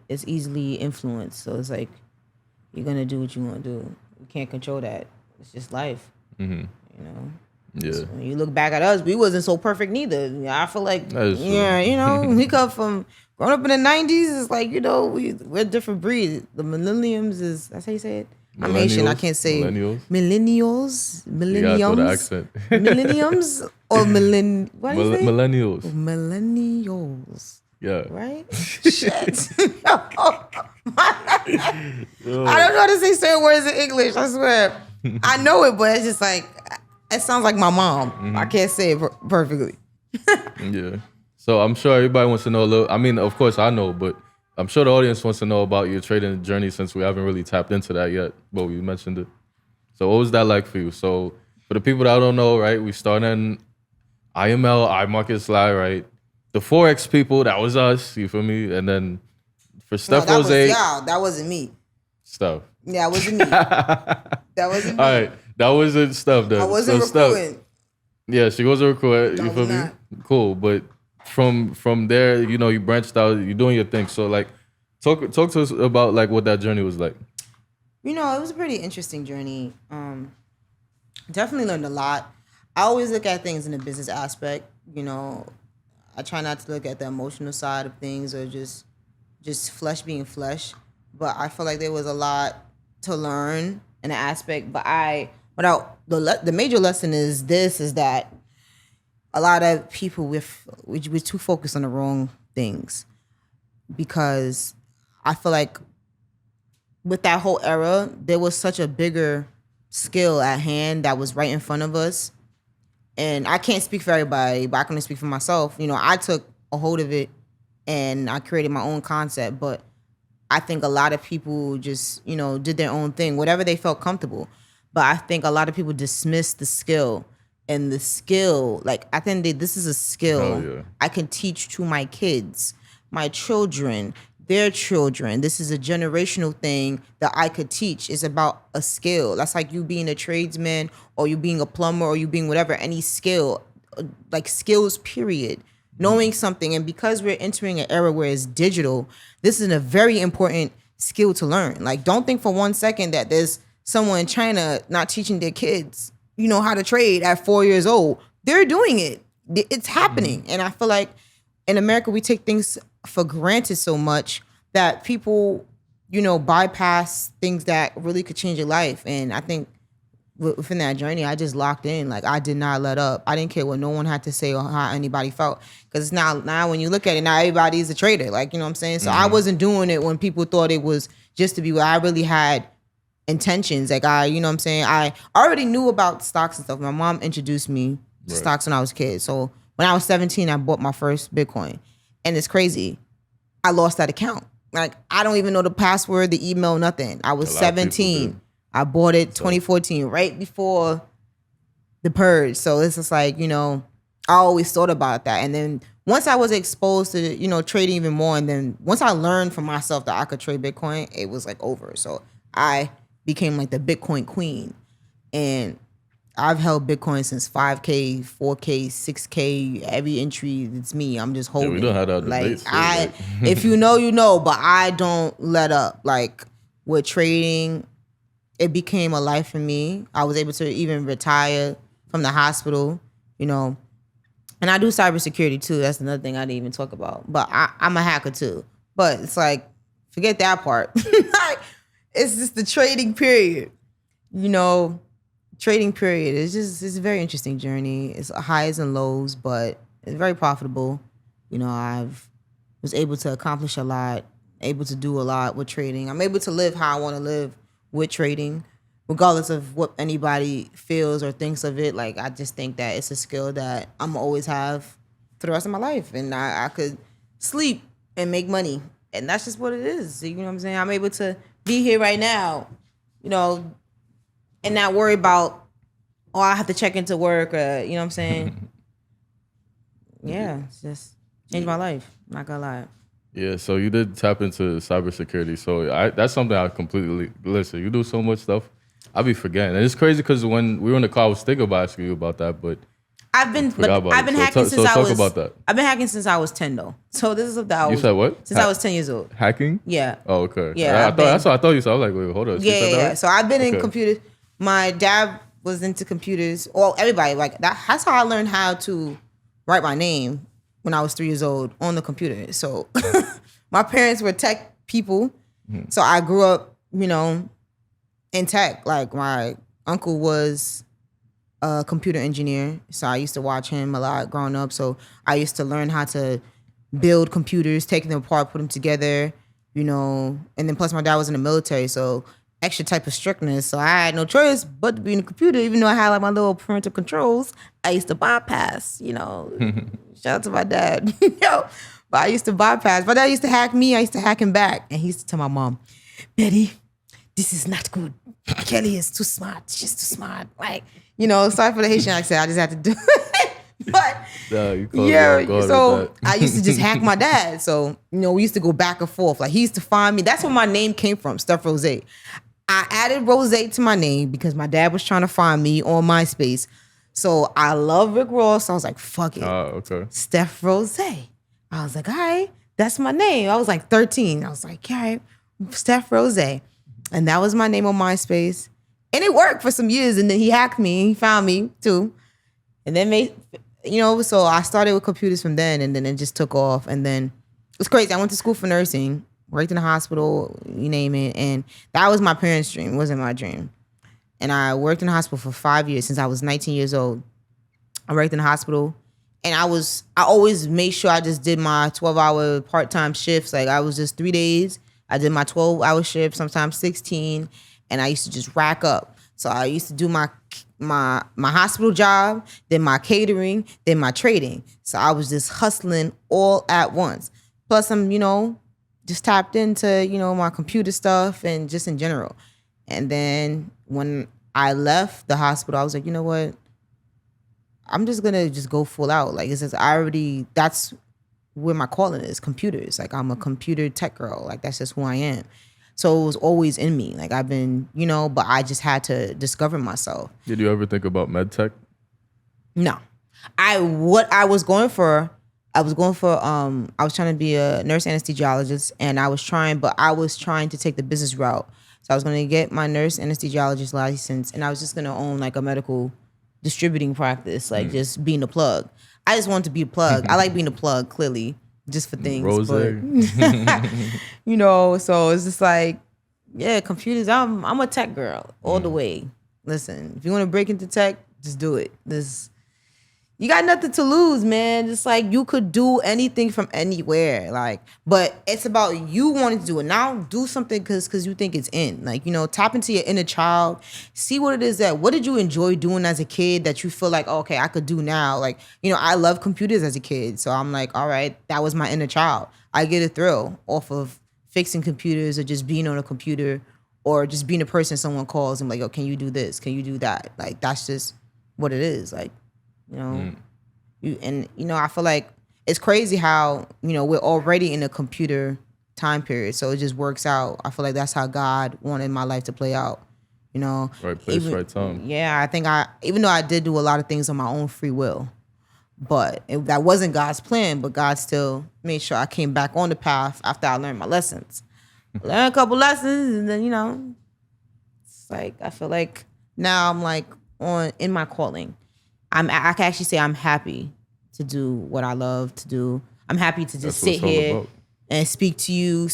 it's easily influenced. So it's like, you're going to do what you want to do. You can't control that. It's just life. Mm-hmm. You know? Yeah. So when you look back at us, we wasn't so perfect neither. I feel like, yeah, you know, we come from, growing up in the 90s, it's like, you know, we're a different breed. The millenniums is, that's how you say it? I'm Haitian. I can't say millennials. Millenniums or what do you say? Millennials. Yeah. Right? Shit. I don't know how to say certain words in English. I swear. I know it, but it's just like It sounds like my mom. Mm-hmm. I can't say it perfectly. Yeah. So I'm sure everybody wants to know a little. I mean, of course I know, but I'm sure the audience wants to know about your trading journey since we haven't really tapped into that yet, but we mentioned it. So what was that like for you? So for the people that don't know, right, we started in IML, iMarket Slide, right? The Forex people, that was us, you feel me? And then for Steph that was Rozay, y'all. That wasn't me. Stuff. Yeah, it wasn't me. That wasn't me. All right, that wasn't Stuff. Then. I wasn't recruiting. Steph, yeah, she was a recruiter. You I feel was me? not. Cool, but from there, you know, you branched out. You're doing your thing. So like, talk to us about like what that journey was like. You know, it was a pretty interesting journey. Definitely learned a lot. I always look at things in a business aspect. You know, I try not to look at the emotional side of things or just flesh being flesh. But I feel like there was a lot to learn in an aspect. But the major lesson is that a lot of people we're too focused on the wrong things, because I feel like with that whole era, there was such a bigger skill at hand that was right in front of us. And I can't speak for everybody, but I can only speak for myself. You know, I took a hold of it and I created my own concept, but I think a lot of people just, you know, did their own thing, whatever they felt comfortable. But I think a lot of people dismissed the skill. And the skill, like, I think this is a skill I can teach to my kids, my children, their children. This is a generational thing that I could teach. It's about a skill. That's like you being a tradesman or you being a plumber or you being whatever, any skill, like skills, period. Knowing something. And because we're entering an era where it's digital, this is a very important skill to learn. Like, don't think for 1 second that there's someone in China not teaching their kids, you know, how to trade at 4 years old. They're doing it. It's happening. And I feel like in America, we take things for granted so much that people, you know, bypass things that really could change your life. And I think within that journey, I just locked in. Like, I did not let up. I didn't care what no one had to say or how anybody felt. Because now when you look at it, now everybody's a trader. Like, you know what I'm saying? So I wasn't doing it when people thought it was just to be where I really had intentions. Like, you know what I'm saying? I already knew about stocks and stuff. My mom introduced me to stocks when I was a kid. So when I was 17, I bought my first Bitcoin. And it's crazy. I lost that account. Like, I don't even know the password, the email, nothing. I was 17. I bought it 2014, right before the purge. So it's just like, you know, I always thought about that. And then once I was exposed to, you know, trading even more, and then once I learned for myself that I could trade Bitcoin, it was like over. So I became like the Bitcoin queen. And I've held Bitcoin since 5K, 4K, 6K, every entry, it's me. I'm just holding. Yeah, we don't have that like debate, if you know, you know, but I don't let up. Like, with trading, it became a life for me. I was able to even retire from the hospital, you know. And I do cybersecurity too. That's another thing I didn't even talk about. But I'm a hacker too. But it's like, forget that part. Like, it's just the trading period. You know, trading period. It's a very interesting journey. It's highs and lows, but it's very profitable. You know, was able to accomplish a lot, able to do a lot with trading. I'm able to live how I want to live with trading, regardless of what anybody feels or thinks of it. Like, I just think that it's a skill that I'm gonna always have for the rest of my life. And I could sleep and make money. And that's just what it is. You know what I'm saying? I'm able to be here right now, you know, and not worry about, oh, I have to check into work, or, you know what I'm saying? Yeah, it's just changed my life. Not gonna lie. Yeah, so you did tap into cybersecurity. So that's something I completely, listen, you do so much stuff, I be forgetting. And it's crazy because when we were in the car, I was thinking about asking you about that, but I've been hacking since I was 10 though. So this is something You said what? Since I was 10 years old. Hacking? Yeah. Oh, okay. Yeah. That's what I thought you said. I was like, wait, hold on. Yeah. So I've been in computers. My dad was into computers. Well, everybody, like, that's how I learned how to write my name when I was 3 years old on the computer. So my parents were tech people. So I grew up, you know, in tech. Like, my uncle was a computer engineer. So I used to watch him a lot growing up. So I used to learn how to build computers, taking them apart, put them together, you know. And then plus my dad was in the military. So extra type of strictness. So I had no choice but to be in the computer, even though I had like my little parental controls. I used to bypass, shout out to my dad, but I used to bypass. My dad used to hack me. I used to hack him back. And he used to tell my mom, Betty, this is not good. Kelly is too smart. She's too smart. Like, sorry for the Haitian accent. I just had to do it. But so I used to just hack my dad. So, we used to go back and forth. Like he used to find me. That's where my name came from, Steph Rozay. I added Rozay to my name because my dad was trying to find me on MySpace. So I love Rick Ross. So I was like, fuck it. Okay. Steph Rozay. I was like, all right, that's my name. I was like 13. I was like, all right, Steph Rozay. And that was my name on MySpace. And it worked for some years. And then he hacked me. He found me too. And then so I started with computers from then, and then it just took off. And then it's crazy. I went to school for nursing, worked in the hospital, you name it. And that was my parents' dream. It wasn't my dream. And I worked in the hospital for 5 years since I was 19 years old. I worked in the hospital, and I always made sure I just did my 12-hour part-time shifts. Like I was just 3 days. I did my 12-hour shift, sometimes 16, and I used to just rack up. So I used to do my hospital job, then my catering, then my trading. So I was just hustling all at once. Plus I'm, just tapped into, my computer stuff and just in general. And then when I left the hospital, I was like, you know what? I'm just gonna just go full out. Like it says, that's where my calling is, computers. Like I'm a computer tech girl. Like that's just who I am. So it was always in me. Like I've been, but I just had to discover myself. Did you ever think about med tech? No. I was trying to be a nurse anesthesiologist, and I was trying to take the business route. So I was going to get my nurse anesthesiologist license, and I was just going to own like a medical distributing practice, like just being a plug. I just wanted to be a plug. I like being a plug, clearly. Just for things. Rozay. But, so it's just like, yeah, computers, I'm a tech girl all the way. Listen, if you want to break into tech, just do it. You got nothing to lose, man. Just like you could do anything from anywhere. Like, but it's about you wanting to do it. Now do something because you think it's in. Like, tap into your inner child. See what it is what did you enjoy doing as a kid that you feel like, oh, okay, I could do now. Like, I love computers as a kid. So I'm like, all right, that was my inner child. I get a thrill off of fixing computers or just being on a computer or just being a person someone calls and like, oh, can you do this? Can you do that? Like, that's just what it is. Like, I feel like it's crazy how, we're already in a computer time period. So it just works out. I feel like that's how God wanted my life to play out, Right place, right time. Yeah, I think even though I did do a lot of things on my own free will, but that wasn't God's plan, but God still made sure I came back on the path after I learned my lessons. Learned a couple lessons and then, it's like, I feel like now I'm like in my calling. I can actually say I'm happy to do what I love to do. I'm happy to just sit here and speak to you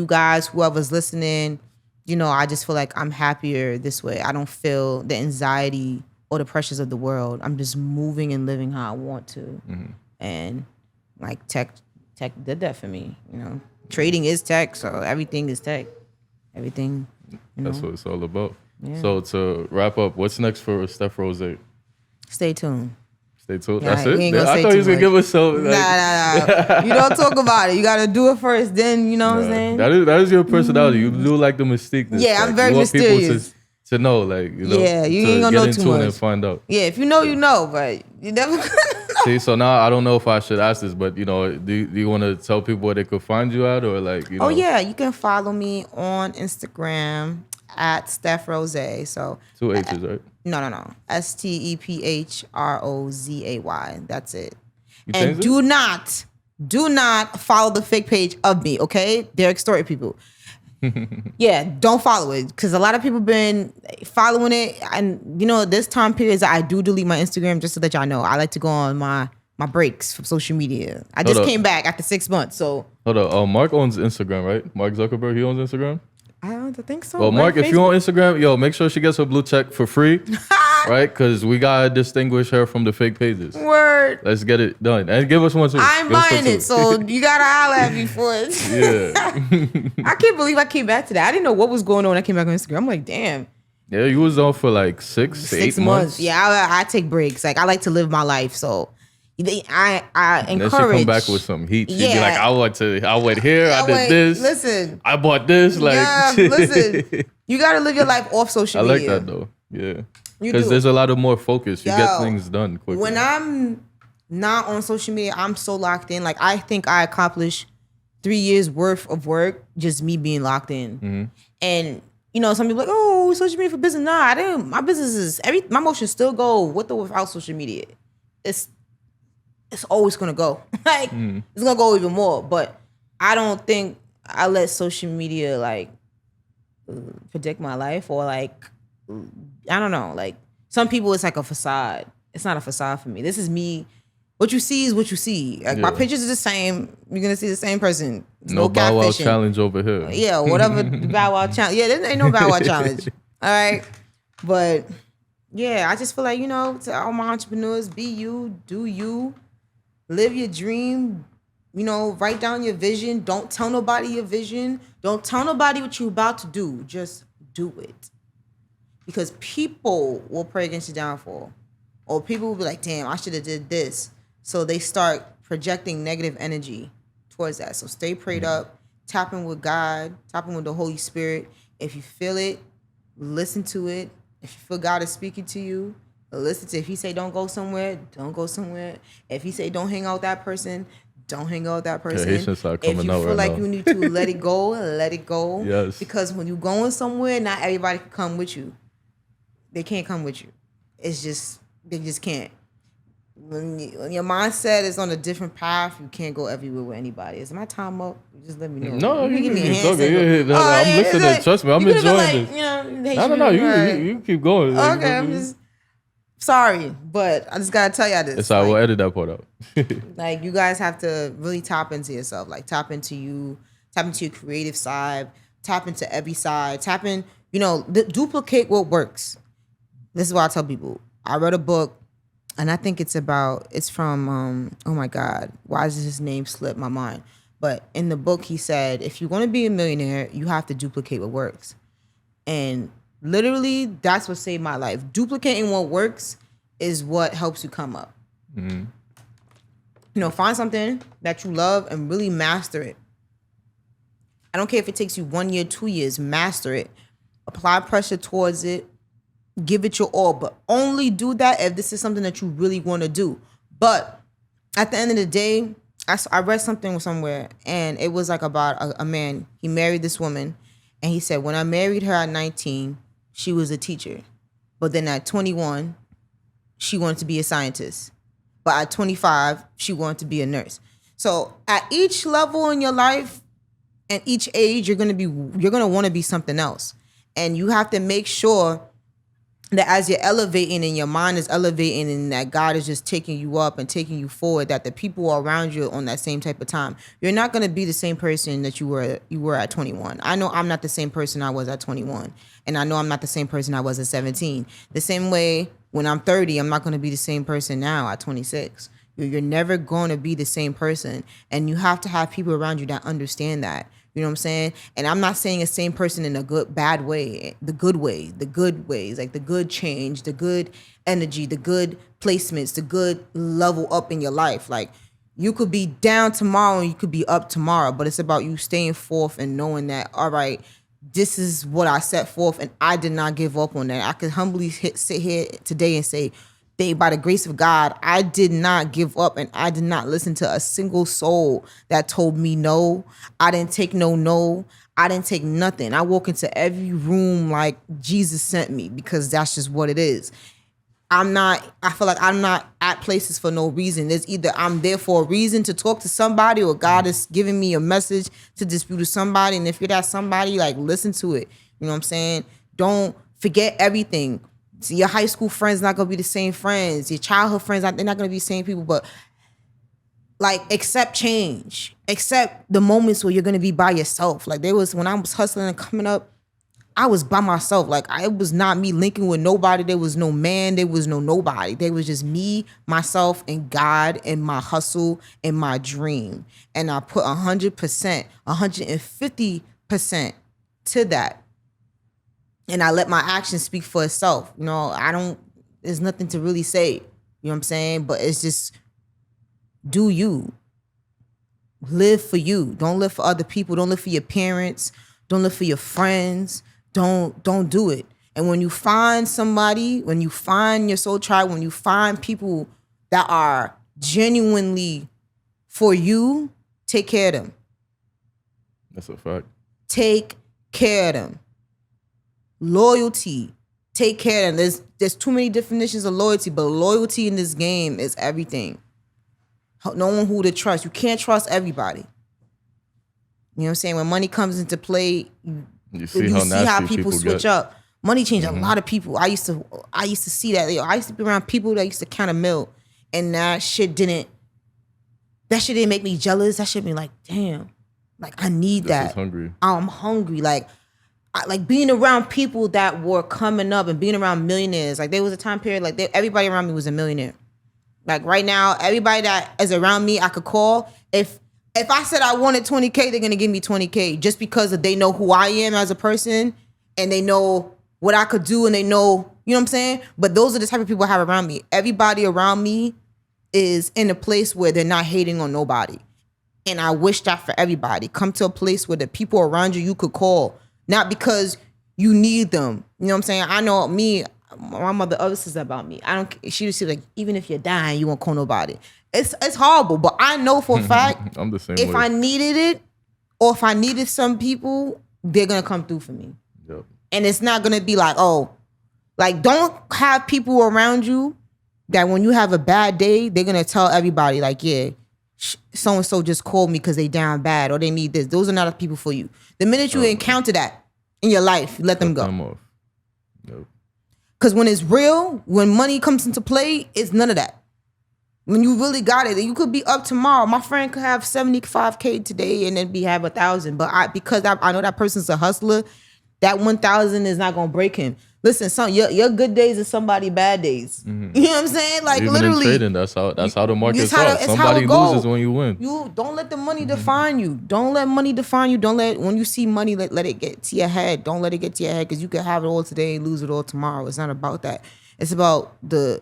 guys, whoever's listening. I just feel like I'm happier this way. I don't feel the anxiety or the pressures of the world. I'm just moving and living how I want to. Mm-hmm. And like tech did that for me. Trading is tech, so everything is tech. Everything. That's what it's all about. Yeah. So to wrap up, what's next for Steph Rozay? Stay tuned. Stay tuned. Yeah, that's it? I thought you was going to give us some. Like... Nah. You don't talk about it. You got to do it first, then, what I'm saying? That is your personality. You do like the mystique. Yeah, I'm very mysterious. You want people to know, like, Yeah, you ain't going to know too much. And find out. Yeah, if you know, but you never going to know. See, so now I don't know if I should ask this, but, do you want to tell people where they could find you at or like, Oh, yeah, you can follow me on Instagram at Steph Rozay. So 2 H's, right? No. Stephrozay. That's it. And do not follow the fake page of me, okay? They're extorting people. Yeah, don't follow it because a lot of people been following it. And, this time period, I do delete my Instagram just so that y'all know. I like to go on my breaks from social media. I just came back after 6 months, so. Hold up. Mark owns Instagram, right? Mark Zuckerberg, he owns Instagram? I don't think so. Well, Mark, if you're on Instagram, make sure she gets her blue check for free. right? Because we gotta distinguish her from the fake pages. Word. Let's get it done. And give us one too. I ain't Give us one buying too. it, so you gotta holler at me for it. Yeah. I can't believe I came back to that. I didn't know what was going on when I came back on Instagram. I'm like, damn. Yeah, you was on for like 6 months. Yeah, I take breaks. Like, I like to live my life, so I And then encourage. she come back with some heat. She'd be Yeah. like, I went here, I did this. Listen. I bought this. Like, Yeah, listen. You gotta live your life off social I like media. that though. Yeah. You Because do. there's a lot of more focus. You Yo, get things done quicker. When I'm not on social media, I'm so locked in. Like, I think I accomplished 3 years worth of work just me being locked in. Mm-hmm. And you know, some people are like, oh, social media for business. Nah, I didn't. My business is my motions still go with or without social media. It's always gonna go. Like, it's gonna go even more. But I don't think I let social media like predict my life, or like, I don't know. Like, some people, it's like a facade. It's not a facade for me. This is me. What you see is what you see. Like, my pictures are the same. You're gonna see the same person. There's no Bow Wow catfishing. challenge over here. Yeah, whatever Bow Wow challenge. Yeah, there ain't no Bow Wow challenge. All right, but yeah, I just feel like, you know, to all my entrepreneurs, be you, do you, live your dream. You know, write down your vision. Don't tell nobody your vision. Don't tell nobody what you're about to do. Just do it, because people will pray against your downfall, or people will be like, "Damn, I should have did this." So they start projecting negative energy towards that. So stay prayed up, tap in with God, tap in with the Holy Spirit. If you feel it, listen to it. If you feel God is speaking to you, listen to it. If he say don't go somewhere, don't go somewhere. If he say don't hang out with that person, don't hang out with that person. Haitians are If coming you out feel right like now. you need to let it go, let it go. Yes. Because when you're going somewhere, not everybody can come with you. They can't come with you. It's just, they just can't. When your mindset is on a different path, you can't go everywhere with anybody. Is my time up? Just let me know. No, you give me a keep hand talking. signal. Yeah, I'm listening. like- Trust me, I'm you could've been enjoying like, this. You know, No. You keep going. Like, Okay, I'm just sorry, but I just gotta tell y'all this. It's all right. We'll edit that part out. Like, you guys have to really tap into yourself. Like, tap into you, tap into your creative side, tap into every side, tap in, you know, duplicate what works. This is what I tell people. I read a book, and I think it's from, oh my God, why does his name slip my mind? But in the book, he said, if you want to be a millionaire, you have to duplicate what works. And literally, that's what saved my life. Duplicating what works is what helps you come up. Mm-hmm. You know, find something that you love and really master it. I don't care if it takes you 1 year, 2 years, master it. Apply pressure towards it. Give it your all, but only do that if this is something that you really want to do. But at the end of the day, I read something somewhere, and it was like about a man. He married this woman, and he said, when I married her at 19, she was a teacher. But then at 21, she wanted to be a scientist. But at 25, she wanted to be a nurse. So at each level in your life and each age, you're gonna want to be something else. And you have to make sure that as you're elevating and your mind is elevating and that God is just taking you up and taking you forward, that the people around you are on that same type of time. You're not going to be the same person that you were at 21. I know I'm not the same person I was at 21. And I know I'm not the same person I was at 17. The same way when I'm 30, I'm not going to be the same person now at 26. You're never going to be the same person. And you have to have people around you that understand that. You know what I'm saying? And I'm not saying the same person in a bad way, the good ways, like the good change, the good energy, the good placements, the good level up in your life. Like, you could be down tomorrow and you could be up tomorrow, but it's about you staying forth and knowing that, all right, this is what I set forth and I did not give up on that. I could humbly sit here today and say, by the grace of God, I did not give up and I did not listen to a single soul that told me no. I didn't take no. I didn't take nothing. I walk into every room like Jesus sent me, because that's just what it is. I feel like I'm not at places for no reason. There's either I'm there for a reason to talk to somebody, or God is giving me a message to dispute with somebody. And if you're that somebody, like, listen to it. You know what I'm saying? Don't forget everything. So your high school friends not gonna be the same friends. Your childhood friends, they're not gonna be the same people. But like, accept change. Accept the moments where you're gonna be by yourself. Like, when I was hustling and coming up, I was by myself. Like, it was not me linking with nobody. There was no man. There was no nobody. There was just me, myself, and God, and my hustle, and my dream. And I put 100%, 150% to that. And I let my actions speak for itself. You know, there's nothing to really say. You know what I'm saying? But it's just, do you. Live for you. Don't live for other people. Don't live for your parents. Don't live for your friends. Don't do it. And when you find somebody, when you find your soul tribe, when you find people that are genuinely for you, take care of them. That's a fact. Take care of them. Loyalty. Take care of them. There's too many definitions of loyalty, but loyalty in this game is everything. Knowing who to trust. You can't trust everybody. You know what I'm saying? When money comes into play, you see how people switch up. Money changed a lot of people. I used to see that. I used to be around people that used to count a mill, and that shit didn't make me jealous. That shit be like, damn, like I need that. Hungry. I'm hungry. Like being around people that were coming up and being around millionaires. Like there was a time period like everybody around me was a millionaire. Like right now, everybody that is around me, I could call. If I said I wanted 20K, they're gonna give me 20K just because they know who I am as a person and they know what I could do and they know, you know what I'm saying? But those are the type of people I have around me. Everybody around me is in a place where they're not hating on nobody. And I wish that for everybody. Come to a place where the people around you could call, not because you need them. You know what I'm saying? I know me, my mother always says that about me. She would say like, even if you're dying, you won't call nobody. It's horrible, but I know for a fact I'm the same if way. I needed it or if I needed some people, they're gonna come through for me. Yep. And it's not gonna be like, oh, like don't have people around you that when you have a bad day, they're gonna tell everybody like, yeah, so-and-so just called me because they down bad or they need this. Those are not the people for you. The minute you encounter that in your life, let them go. Off. Yep. Because when it's real, when money comes into play, it's none of that. When you really got it, you could be up tomorrow. My friend could have 75K today and then have 1,000. But because I know that person's a hustler, that 1,000 is not gonna break him. Listen, your good days is somebody's bad days. Mm-hmm. You know what I'm saying? Like even literally, in trading, that's how the market's up. Somebody loses when you win. You don't let the money define you. Don't let money define you. When you see money, let it get to your head. Don't let it get to your head because you can have it all today and lose it all tomorrow. It's not about that. It's about the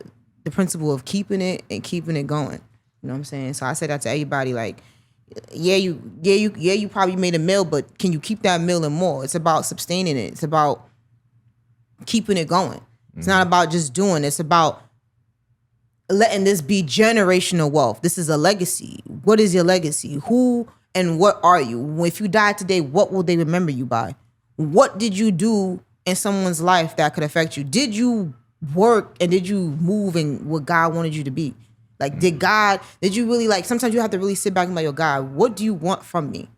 principle of keeping it and keeping it going. You know what I'm saying? So I say that to everybody. Like, you probably made a meal, but can you keep that meal and more? It's about sustaining it. It's about keeping it going. It's not about just doing. It's about letting this be generational wealth. This is a legacy. What is your legacy? Who and what are you? If you die today, what will they remember you by? What did you do in someone's life that could affect you? Did you work and did you move in what God wanted you to be? Like, did you really, like, sometimes you have to really sit back and be like, yo, God, what do you want from me?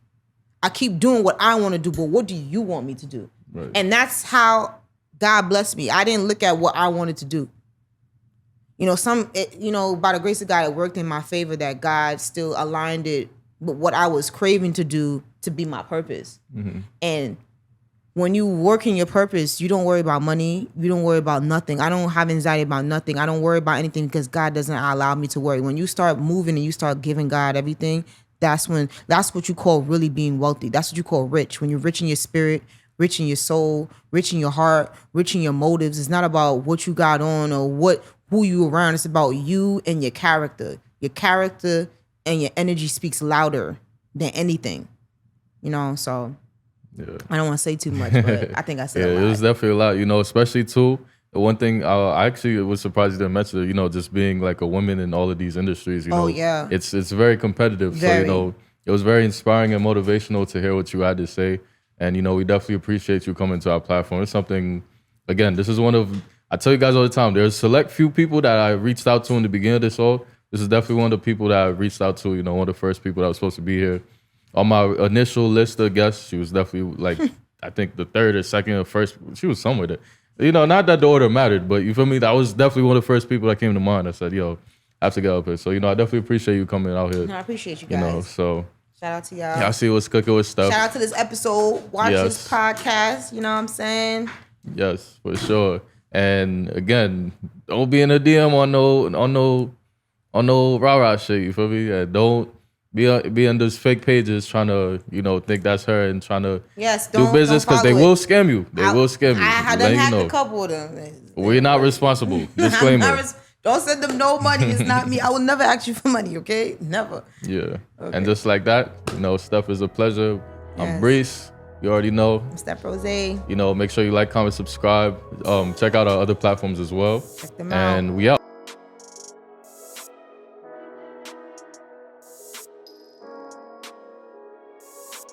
I keep doing what I want to do, but what do you want me to do? Right. And that's how God blessed me. I didn't look at what I wanted to do. You know, by the grace of God, it worked in my favor that God still aligned it with what I was craving to do to be my purpose. Mm-hmm. And when you work in your purpose, you don't worry about money. You don't worry about nothing. I don't have anxiety about nothing. I don't worry about anything because God doesn't allow me to worry. When you start moving and you start giving God everything, that's what you call really being wealthy. That's what you call rich. When you're rich in your spirit, rich in your soul, rich in your heart, rich in your motives. It's not about what you got on or who you around. It's about you and your character. Your character and your energy speaks louder than anything. You know, so yeah. I don't want to say too much, but I think I said a lot. It was definitely a lot, you know, especially too. The one thing I actually was surprised you didn't mention, you know, just being like a woman in all of these industries, you know. Yeah. It's very competitive. Very. So, you know, it was very inspiring and motivational to hear what you had to say. And, you know, we definitely appreciate you coming to our platform. It's something, again, this is one of, I tell you guys all the time, there's select few people that I reached out to in the beginning of this all. This is definitely one of the people that I reached out to, you know, one of the first people that was supposed to be here. On my initial list of guests, she was definitely like, I think the third or second or first, she was somewhere there. You know, not that the order mattered, but you feel me? That was definitely one of the first people that came to mind. I said, yo, I have to get up here. So, you know, I definitely appreciate you coming out here. No, I appreciate you guys. You know, so Shout out to y'all. Y'all see what's cooking with stuff. Shout out to this episode. Watch this podcast. You know what I'm saying? Yes, for sure. And again, don't be in a DM on no rah-rah shit. You feel me? And don't be on those fake pages trying to think that's her and trying to do business because they will scam you. They will scam you. I done hacked a couple of them. We're not responsible. Disclaimer. Don't send them no money. It's not me. I will never ask you for money, okay? Never. Yeah. Okay. And just like that, stuff is a pleasure. I'm Brees. You already know. I'm Steph Rozay. Make sure you like, comment, subscribe. Check out our other platforms as well. Check them out. And we out.